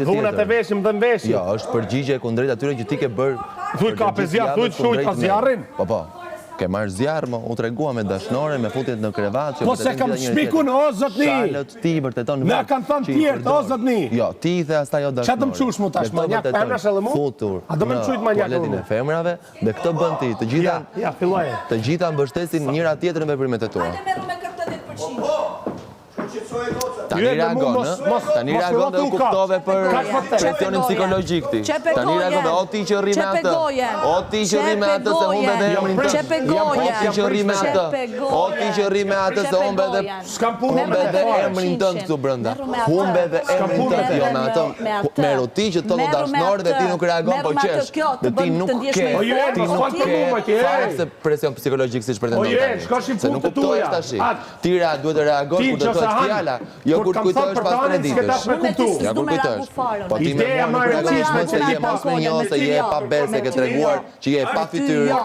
Dhunat e veshim dhe mbeshim. Jo, është përgjigje e kundrejt atyre që ti ke bërë. Thuj ka pe zjarë, thuj shuj ka zjarrin. Po. Ke marrë zjarë, u tregua me dashnore, me futjet në krevat. Po se kam shpikun, o zotni! Shalët ti vërteton Me kanë thënë tjertë, o zotni! Jo, ti the asta jo dashnore. Qa të më qush mu tash, manjak femrash edhe mu? Futur A do me më qujt manjak edhe tualetin mu? e femrave, dhe këtë bën ti, të gjitha mbështesin njëra tjetër në veprimet e tua. Hajde merru me 40%. Tani reagon dhe u kuptove për presionin psikologjik ti. Tani reagon dhe o ti që rri me atë. O ti që rri me atë se humbe dhe emrin të. O ti që rri me atë. O ti që rri me atë se humbe dhe emrin të në këtu brënda. Humbe dhe emrin të jo me atë. Meru ti që të të dashnore dhe ti nuk reagon po qesh. Dhe ti nuk ke fare se presion psikologjik si që pretendon. Se nuk kuptojsh tashi. Ti duhet të reagon kur të thot fjala. Jo kur kujtojsh pas 3 ditësh. Ja kur kujtojsh. Po ti me mua nuk reagosh se je pas me një se je pa besë ke treguar që je pa fytyrë.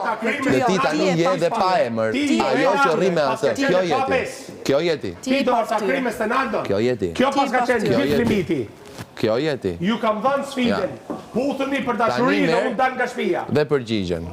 Dhe ti tani je dhe pa emër. Ajo që rri me atë, kjo jeti. Kjo jeti. Ti do të krimes të naldo. Kjo jeti. Kjo pas ka qenë gjithë limiti. Kjo jeti. Ju kam dhënë sfidën. Huthuni për dashurinë, unë dal nga shtëpia. Dhe përgjigjen.